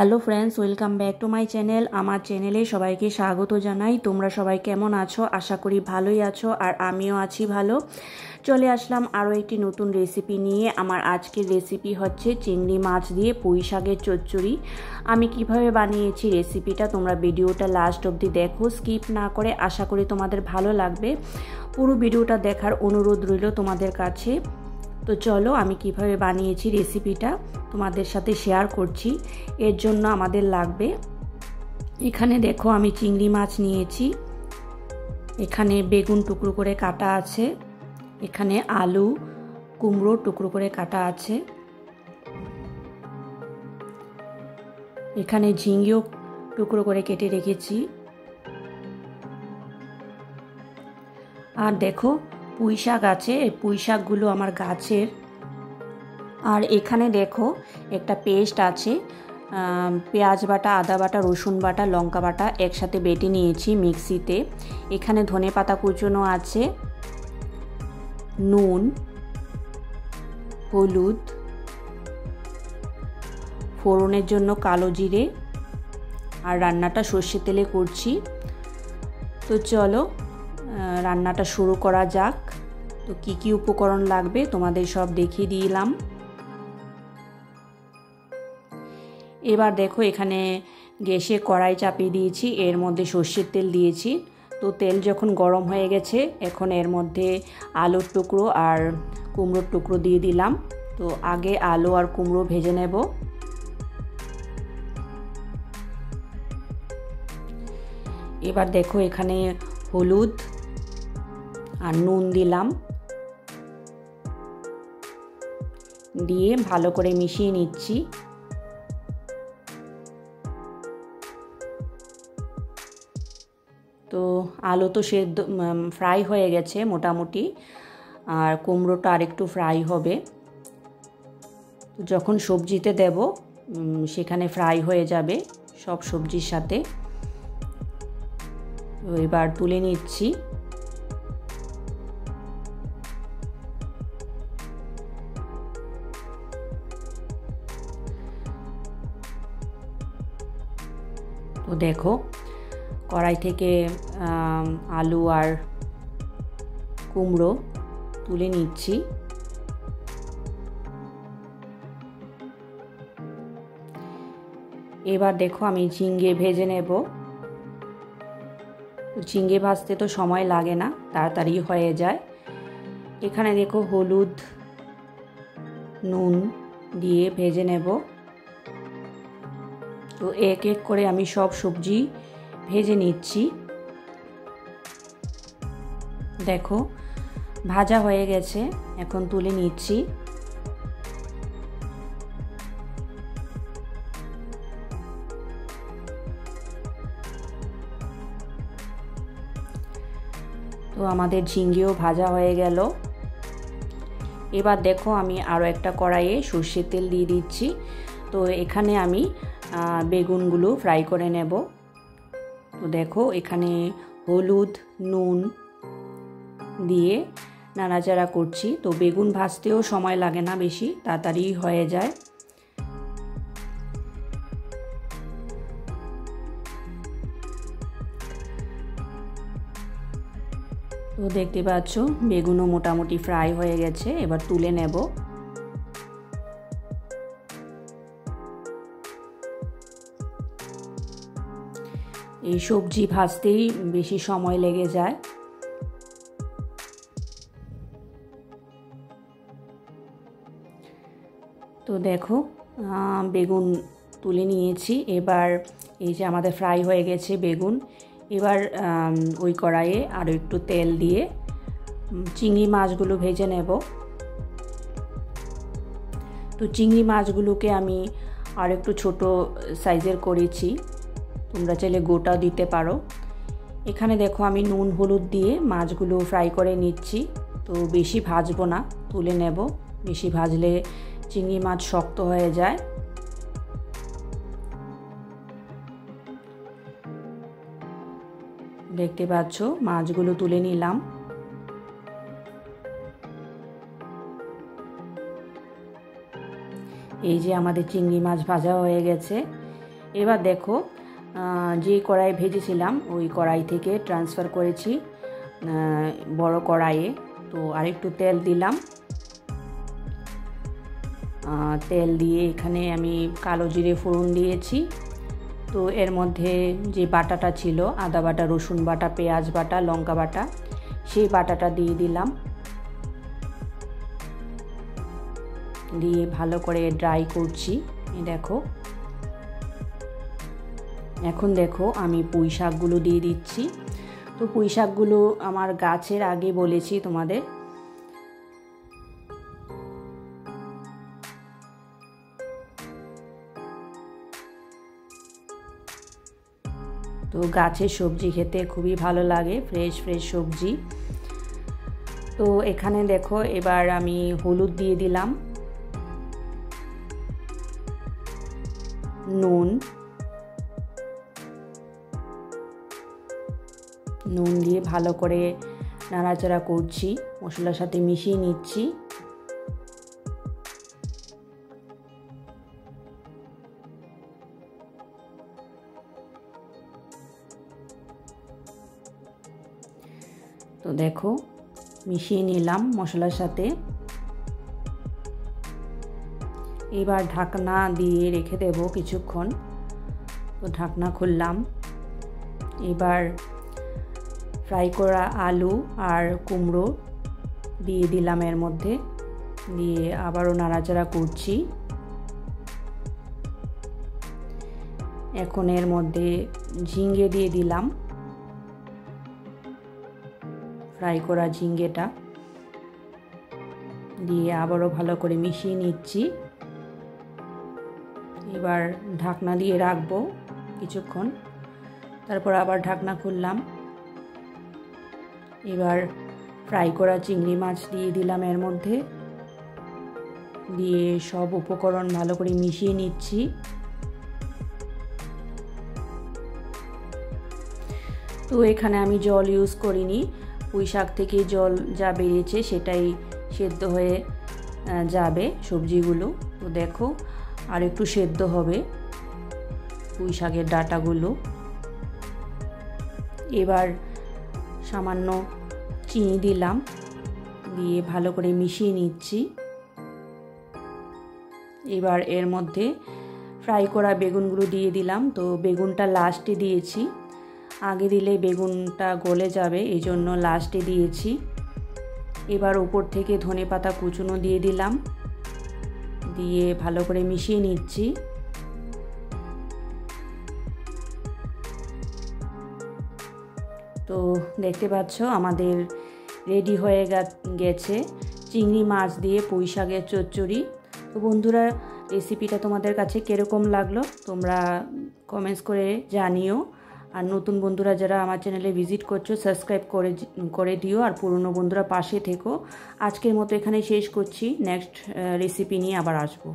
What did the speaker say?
Hello friends, welcome back to my channel. আমার চ্যানেলে সবাইকে স্বাগত জানাই। তোমরা সবাই কেমন আছো? আশা করি ভালোই আছো, আর আমিও আছি ভালো। চলে আসলাম আরও একটি নতুন রেসিপি নিয়ে। আমার আজকের রেসিপি হচ্ছে চিংড়ি মাছ দিয়ে পুঁই শাকের চচ্চড়ি। আমি কিভাবে বানিয়েছি রেসিপিটা তোমরা ভিডিওটা লাস্ট অবধি দেখো, স্কিপ না করে। আশা করি তোমাদের ভালো লাগবে। পুরো ভিডিওটা দেখার অনুরোধ রইল তোমাদের কাছে। তো চলো আমি কিভাবে বানিয়েছি রেসিপিটা তোমাদের সাথে শেয়ার করছি। এর জন্য আমাদের লাগবে, এখানে দেখো আমি চিংড়ি মাছ নিয়েছি, এখানে বেগুন টুকরো করে কাটা আছে, এখানে আলু কুমড়ো টুকরো করে কাটা আছে, এখানে ঝিঙেও টুকরো করে কেটে রেখেছি, আর দেখো পুঁই শাক আছে। এই পুঁই শাকগুলো আমার গাছের। আর এখানে দেখো একটা পেস্ট আছে, পেঁয়াজ বাটা, আদা বাটা, রসুন বাটা, লঙ্কা বাটা একসাথে বেটে নিয়েছি মিক্সিতে। এখানে ধনেপাতা কুচনো আছে, নুন, হলুদ, ফোড়নের জন্য কালো জিরে, আর রান্নাটা সর্ষের তেলে করছি। তো চলো রান্নাটা শুরু করা যাক। তো কি কি উপকরণ লাগবে তোমাদের সব দেখিয়ে দিলাম। এবার দেখো এখানে গ্যাসে কড়াই চাপিয়ে দিয়েছি, এর মধ্যে সর্ষের তেল দিয়েছি। তো তেল যখন গরম হয়ে গেছে, এখন এর মধ্যে আলুর টুকরো আর কুমড়োর টুকরো দিয়ে দিলাম। তো আগে আলু আর কুমড়ো ভেজে নেব। এবার দেখো এখানে হলুদ আর নুন দিলাম, দিয়ে ভালো করে মিশিয়ে নিচ্ছি। তো আলু তো সেদ্ধ ফ্রাই হয়ে গেছে মোটামুটি, আর কুমড়োটা আরেকটু ফ্রাই হবে। যখন সবজিতে দেব সেখানে ফ্রাই হয়ে যাবে সব সবজির সাথে। তো এবার তুলে নিচ্ছি। তো দেখো কড়াই থেকে আলু আর কুমড়ো তুলে নিচ্ছি। এবার দেখো আমি ঝিঙে ভেজে নেব। ঝিঙে ভাজতে তো সময় লাগে না, তাড়াতাড়ি হয়ে যায়। এখানে দেখো হলুদ নুন দিয়ে ভেজে নেব। তো এক এক করে আমি সব সবজি ভেজে নিচ্ছি। দেখো ভাজা হয়ে গেছে, এখন তুলে নিচ্ছি। তো আমাদের ঝিঙ্গেও ভাজা হয়ে গেল। এবার দেখো আমি আরও একটা কড়াইয়ে সর্ষের তেল দিয়ে দিচ্ছি। তো এখানে আমি বেগুনগুলো ফ্রাই করে নেব। তো দেখো এখানে হলুদ নুন দিয়ে নাড়াচাড়া করছি। তো বেগুন ভাজতেও সময় লাগে না বেশি, তাড়াতাড়ি হয়ে যায়। তো দেখতে পাচ্ছ বেগুনও মোটামুটি ফ্রাই হয়ে গেছে, এবার তুলে নেব। এই সবজি ভাজতেই বেশি সময় লেগে যায়। তো দেখো বেগুন তুলে নিয়েছি। এবার এই যে আমাদের ফ্রাই হয়ে গেছে বেগুন, এবার ওই কড়াইয়ে আরও একটু তেল দিয়ে চিংড়ি মাছগুলো ভেজে নেব। তো চিংড়ি মাছগুলোকে আমি আর একটু ছোট সাইজের করেছি, তোমরা চাইলে গোটাও দিতে পারো। এখানে দেখো আমি নুন হলুদ দিয়ে মাছগুলো ফ্রাই করে নিচ্ছি। তো বেশি ভাজবো না, তুলে নেব। বেশি ভাজলে চিংড়ি মাছ শক্ত হয়ে যায়। দেখতে পাচ্ছ মাছগুলো তুলে নিলাম। এই যে আমাদের চিংড়ি মাছ ভাজা হয়ে গেছে। এবার দেখো যে কড়াই ভেজেছিলাম ওই কড়াই থেকে ট্রান্সফার করেছি বড় কড়াইয়ে। তো আরেকটু তেল দিলাম, তেল দিয়ে এখানে আমি কালো জিরে ফোড়ন দিয়েছি। তো এর মধ্যে যে বাটাটা ছিল, আদা বাটা, রসুন বাটা, পেঁয়াজ বাটা, লঙ্কা বাটা, সেই বাটাটা দিয়ে দিলাম। দিয়ে ভালো করে ড্রাই করছি। দেখো এখন দেখো আমি পুঁই শাকগুলো দিয়ে দিচ্ছি। তো পুঁই শাকগুলো আমার গাছের, আগে বলেছি তোমাদের। তো গাছের সবজি খেতে খুবই ভালো লাগে, ফ্রেশ ফ্রেশ সবজি। তো এখানে দেখো এবার আমি হলুদ দিয়ে দিলাম, নুন দিয়ে ভালো করে নাড়াচাড়া করছি, মশলার সাথে মিশিয়ে নিচ্ছি। তো দেখো মিশিয়ে নিলাম মশলার সাথে। এবার ঢাকনা দিয়ে রেখে দেব কিছুক্ষণ। তো ঢাকনা খুললাম। এবার ফ্রাই করা আলু আর কুমড়ো দিয়ে দিলাম এর মধ্যে, দিয়ে আবারও নাড়াচাড়া করছি। এখন এর মধ্যে ঝিঙ্গে দিয়ে দিলাম, ফ্রাই করা ঝিঙ্গেটা দিয়ে আবারও ভালো করে মিশিয়ে নিচ্ছি। এবার ঢাকনা দিয়ে রাখবো কিছুক্ষণ, তারপর আবার ঢাকনা খুললাম। এবার ফ্রাই করা চিংড়ি মাছ দিয়ে দিলাম এর মধ্যে, দিয়ে সব উপকরণ ভালো করে মিশিয়ে নিচ্ছি। তো এখানে আমি জল ইউজ করিনি, পুঁই শাক থেকে জল যা বেরিয়েছে সেটাই সেদ্ধ হয়ে যাবে সবজিগুলো। তো দেখো আর একটু সেদ্ধ হবে পুঁই শাকের ডাঁটাগুলো। এবার সামান্য চিনি দিলাম, দিয়ে ভালো করে মিশিয়ে নিচ্ছি। এবার এর মধ্যে ফ্রাই করা বেগুনগুলো দিয়ে দিলাম। তো বেগুনটা লাস্টে দিয়েছি, আগে দিলে বেগুনটা গলে যাবে, এই জন্য লাস্টে দিয়েছি। এবার উপর থেকে ধনেপাতা কুচনো দিয়ে দিলাম, দিয়ে ভালো করে মিশিয়ে নিচ্ছি। তো দেখতে পাচ্ছ আমাদের রেডি হয়ে গেছে চিংড়ি মাছ দিয়ে পুঁই শাকের চচ্চড়ি। তো বন্ধুরা, রেসিপিটা তোমাদের কাছে কীরকম লাগলো তোমরা কমেন্টস করে জানিও। আর নতুন বন্ধুরা যারা আমার চ্যানেলে ভিজিট করছো সাবস্ক্রাইব করে দিও, আর পুরনো বন্ধুরা পাশে থেকো। আজকের মতো এখানে শেষ করছি, নেক্সট রেসিপি নিয়ে আবার আসবো।